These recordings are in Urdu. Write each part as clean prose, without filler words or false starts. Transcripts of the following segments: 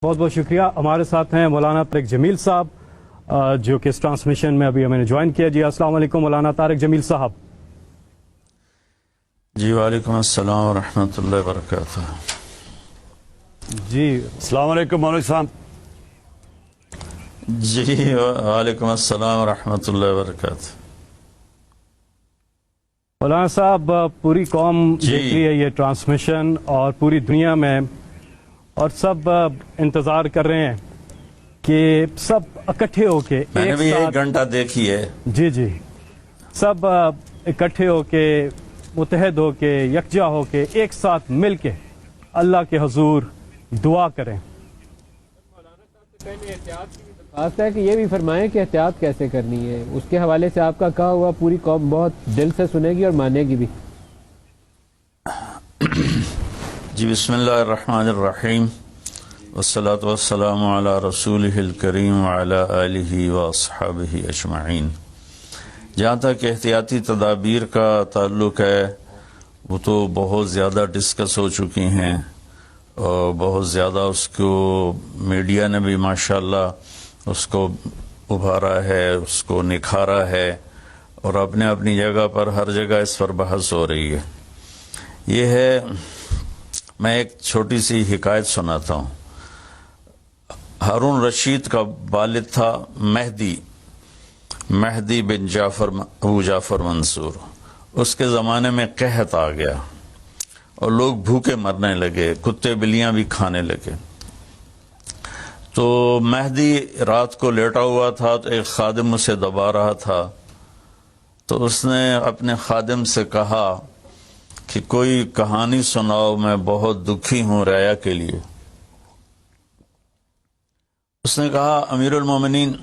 بہت بہت شکریہ. ہمارے ساتھ ہیں مولانا طارق جمیل صاحب جو کہ اس ٹرانسمیشن میں ابھی ہمیں نے جوائن کیا. جی السلام علیکم مولانا طارق جمیل صاحب. جی وعلیکم السلام ورحمۃ اللہ وبرکاتہ. جی السلام علیکم مولوی صاحب. جی وعلیکم السلام ورحمۃ اللہ وبرکاتہ. مولانا صاحب پوری قوم جی. دیکھ رہی ہے یہ ٹرانسمیشن اور پوری دنیا میں، اور سب انتظار کر رہے ہیں کہ سب اکٹھے ہو کے میں نے بھی ایک ایک ساتھ گھنٹہ دیکھی ہے. جی سب اکٹھے ہو کے، متحد ہو کے، یکجا ہو کے، ایک ساتھ مل کے اللہ کے حضور دعا کریں. خاص ہے کہ یہ بھی فرمائیں کہ احتیاط کیسے کرنی ہے. اس کے حوالے سے آپ کا کہا ہوا پوری قوم بہت دل سے سنے گی اور مانے گی بھی. جی بسم اللہ الرحمن الرحیم والصلاة والسلام علی رسولہ الکریم وعلی آلہ واصحابہ اجمعین. جہاں تک احتیاطی تدابیر کا تعلق ہے وہ تو بہت زیادہ ڈسکس ہو چکی ہیں اور بہت زیادہ اس کو میڈیا نے بھی ماشاءاللہ اس کو ابھارا ہے، اس کو نکھارا ہے، اور اپنے اپنی جگہ پر ہر جگہ اس پر بحث ہو رہی ہے. یہ ہے، میں ایک چھوٹی سی حکایت سناتا ہوں. ہارون رشید کا والد تھا مہدی بن ابو جعفر منصور. اس کے زمانے میں قحط آ گیا اور لوگ بھوکے مرنے لگے، کتے بلیاں بھی کھانے لگے. تو مہدی رات کو لیٹا ہوا تھا تو ایک خادم اسے دبا رہا تھا. تو اس نے اپنے خادم سے کہا کہ کوئی کہانی سناؤ، میں بہت دکھی ہوں رعایا کے لیے. اس نے کہا امیر المومنین،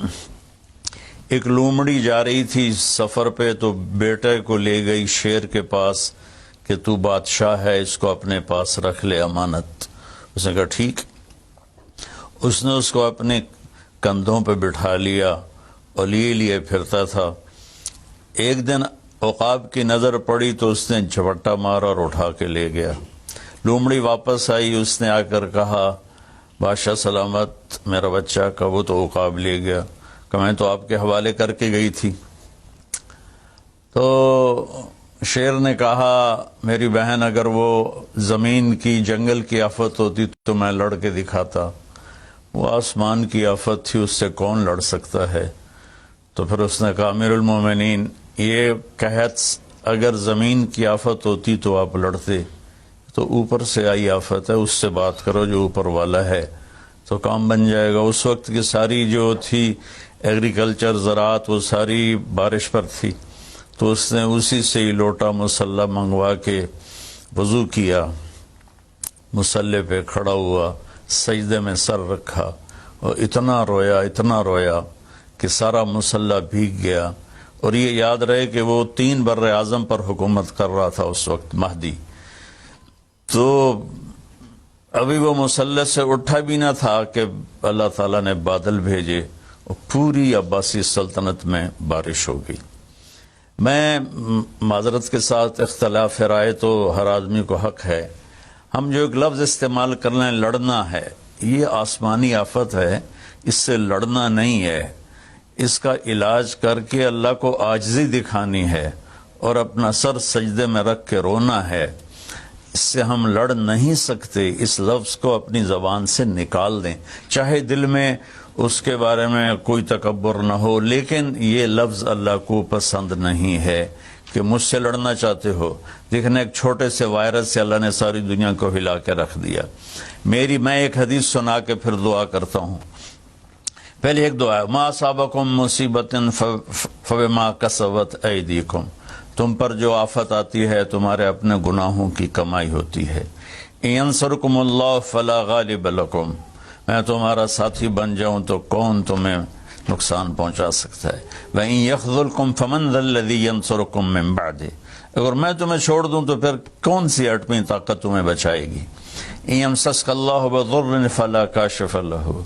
ایک لومڑی جا رہی تھی سفر پہ تو بیٹے کو لے گئی شیر کے پاس کہ تو بادشاہ ہے، اس کو اپنے پاس رکھ لے امانت. اس نے کہا ٹھیک. اس نے اس کو اپنے کندھوں پہ بٹھا لیا اور لیے پھرتا تھا. ایک دن عقاب کی نظر پڑی تو اس نے جھپٹا مارا اور اٹھا کے لے گیا. لومڑی واپس آئی، اس نے آ کر کہا بادشاہ سلامت، میرا بچہ کا وہ تو عقاب لے گیا. کہ میں تو آپ کے حوالے کر کے گئی تھی. تو شیر نے کہا میری بہن، اگر وہ زمین کی جنگل کی آفت ہوتی تو میں لڑ کے دکھاتا، وہ آسمان کی آفت تھی، اس سے کون لڑ سکتا ہے. تو پھر اس نے کہا امیر المومنین، یہ قحط اگر زمین کی آفت ہوتی تو آپ لڑتے، تو اوپر سے آئی آفت ہے، اس سے بات کرو جو اوپر والا ہے تو کام بن جائے گا. اس وقت کی ساری جو تھی ایگریکلچر، زراعت، وہ ساری بارش پر تھی. تو اس نے اسی سے ہی لوٹا مسلح منگوا کے وضو کیا، مسلح پہ کھڑا ہوا، سجدے میں سر رکھا اور اتنا رویا کہ سارا مسلح بھیگ گیا. اور یہ یاد رہے کہ وہ 3 بر اعظم پر حکومت کر رہا تھا اس وقت مہدی. تو ابھی وہ مسلح سے اٹھا بھی نہ تھا کہ اللہ تعالیٰ نے بادل بھیجے اور پوری عباسی سلطنت میں بارش ہو گئی. میں معذرت کے ساتھ اختلاف رائے تو ہر آدمی کو حق ہے. ہم جو ایک لفظ استعمال کر لیں لڑنا ہے، یہ آسمانی آفت ہے، اس سے لڑنا نہیں ہے. اس کا علاج کر کے اللہ کو عاجزی دکھانی ہے اور اپنا سر سجدے میں رکھ کے رونا ہے. اس سے ہم لڑ نہیں سکتے. اس لفظ کو اپنی زبان سے نکال دیں، چاہے دل میں اس کے بارے میں کوئی تکبر نہ ہو، لیکن یہ لفظ اللہ کو پسند نہیں ہے کہ مجھ سے لڑنا چاہتے ہو. دیکھنا ایک چھوٹے سے وائرس سے اللہ نے ساری دنیا کو ہلا کے رکھ دیا. میں ایک حدیث سنا کے پھر دعا کرتا ہوں. پہلے ایک دعا ہے، ما اصابکم مصیبت فبما کسبت ایدیکم، تم پر جو آفت آتی ہے تمہارے اپنے گناہوں کی کمائی ہوتی ہے. ینصرکم اللہ فلا غالب لکم، میں تمہارا ساتھی بن جاؤں تو کون تمہیں نقصان پہنچا سکتا ہے. وَإِن يَخْذُلْكُمْ فَمَنْ ذَا الَّذِي يَنصُرُكُمْ مِنْ بَعْدِهِ، اگر میں تمہیں چھوڑ دوں تو پھر کون سی اٹمی طاقت تمہیں بچائے گی. إِن يَمْسَسْكَ اللَّهُ بِضُرٍّ فَلَا كَاشِفَ لَهُ،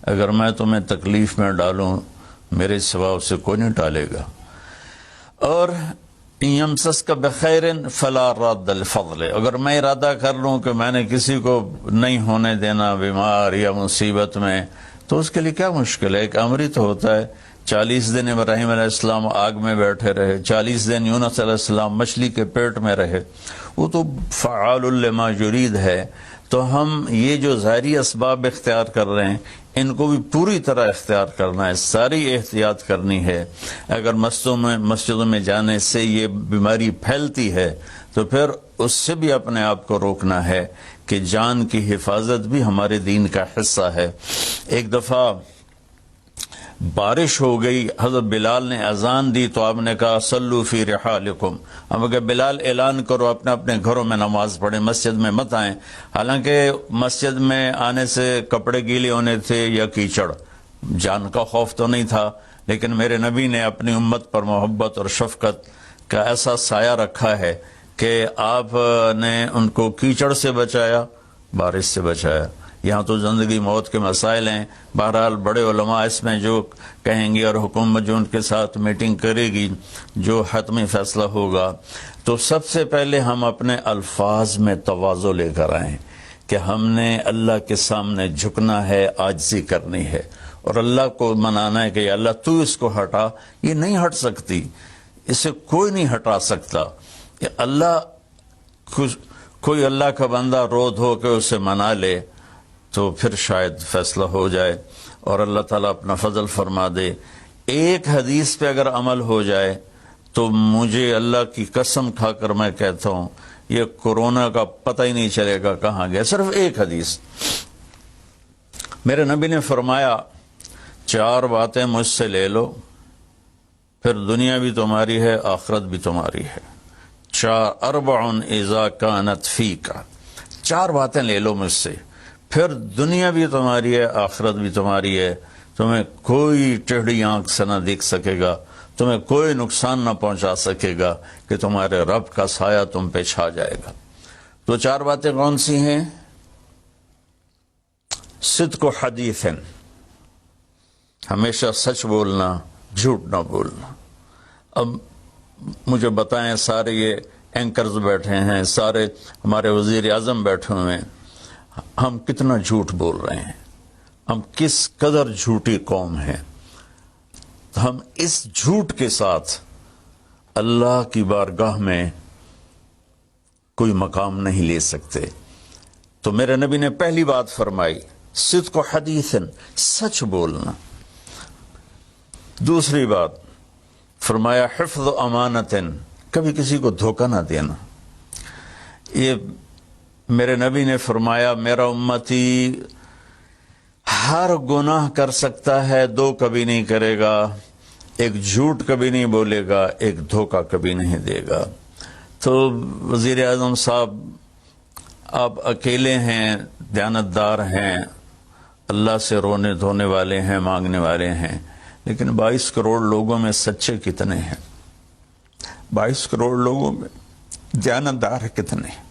اگر میں تمہیں تکلیف میں ڈالوں میرے سوا اسے کوئی نہیں ٹالے گا. اور یمسس کا بخیر فلا رد الفضل، اگر میں ارادہ کر لوں کہ میں نے کسی کو نہیں ہونے دینا بیمار یا مصیبت میں، تو اس کے لیے کیا مشکل ہے؟ ایک امر ہی تو ہوتا ہے۔ 40 دن ابراہیم علیہ السلام آگ میں بیٹھے رہے، 40 دن یونس علیہ السلام مچھلی کے پیٹ میں رہے، وہ تو فعال لما یرید ہے۔ تو ہم یہ جو ظاہری اسباب اختیار کر رہے ہیں ان کو بھی پوری طرح اختیار کرنا ہے، ساری احتیاط کرنی ہے۔ اگر مسجدوں میں جانے سے یہ بیماری پھیلتی ہے تو پھر اس سے بھی اپنے آپ کو روکنا ہے کہ جان کی حفاظت بھی ہمارے دین کا حصہ ہے۔ ایک دفعہ بارش ہو گئی، حضرت بلال نے اذان دی تو آپ نے کہا صلو فی رحالکم، اب اگر بلال اعلان کرو اپنے اپنے گھروں میں نماز پڑھیں، مسجد میں مت آئیں۔ حالانکہ مسجد میں آنے سے کپڑے گیلے ہونے تھے یا کیچڑ، جان کا خوف تو نہیں تھا، لیکن میرے نبی نے اپنی امت پر محبت اور شفقت کا ایسا سایہ رکھا ہے کہ آپ نے ان کو کیچڑ سے بچایا، بارش سے بچایا۔ یہاں تو زندگی موت کے مسائل ہیں، بہرحال بڑے علماء اس میں جو کہیں گے اور حکومت جو ان کے ساتھ میٹنگ کرے گی، جو حتمی فیصلہ ہوگا، تو سب سے پہلے ہم اپنے الفاظ میں تواضع لے کر آئیں کہ ہم نے اللہ کے سامنے جھکنا ہے، عاجزی کرنی ہے، اور اللہ کو منانا ہے کہ یا اللہ تو اس کو ہٹا۔ یہ نہیں ہٹ سکتی، اسے کوئی نہیں ہٹا سکتا۔ اللہ کوئی اللہ کا بندہ رو دھو کے اسے منا لے تو پھر شاید فیصلہ ہو جائے اور اللہ تعالیٰ اپنا فضل فرما دے۔ ایک حدیث پہ اگر عمل ہو جائے تو مجھے اللہ کی قسم کھا کر میں کہتا ہوں یہ کورونا کا پتہ ہی نہیں چلے گا کہاں گیا۔ صرف ایک حدیث، میرے نبی نے فرمایا 4 باتیں مجھ سے لے لو، پھر دنیا بھی تمہاری ہے، آخرت بھی تمہاری ہے۔ 4 اذا کانت فیک، 4 باتیں لے لو مجھ سے، پھر دنیا بھی تمہاری ہے، آخرت بھی تمہاری ہے۔ تمہیں کوئی ٹیڑھی آنکھ سے نہ دیکھ سکے گا، تمہیں کوئی نقصان نہ پہنچا سکے گا کہ تمہارے رب کا سایہ تم پہ چھا جائے گا۔ تو 4 باتیں کون سی ہیں؟ صدق و حدیث، ہمیشہ سچ بولنا، جھوٹ نہ بولنا۔ اب مجھے بتائیں، سارے یہ اینکرز بیٹھے ہیں، سارے ہمارے وزیر اعظم بیٹھے ہوئے ہیں، ہم کتنا جھوٹ بول رہے ہیں، ہم کس قدر جھوٹی قوم ہیں۔ ہم اس جھوٹ کے ساتھ اللہ کی بارگاہ میں کوئی مقام نہیں لے سکتے۔ تو میرے نبی نے پہلی بات فرمائی صدق و حدیث، سچ بولنا۔ دوسری بات فرمایا حفظ و امانت، کبھی کسی کو دھوکہ نہ دینا۔ یہ میرے نبی نے فرمایا میرا امتی ہر گناہ کر سکتا ہے، 2 کبھی نہیں کرے گا، ایک جھوٹ کبھی نہیں بولے گا، ایک دھوکہ کبھی نہیں دے گا۔ تو وزیر اعظم صاحب آپ اکیلے ہیں، دیانتدار ہیں، اللہ سے رونے دھونے والے ہیں، مانگنے والے ہیں، لیکن 22 کروڑ لوگوں میں سچے کتنے ہیں؟ 22 کروڑ لوگوں میں دیانتدار کتنے ہیں؟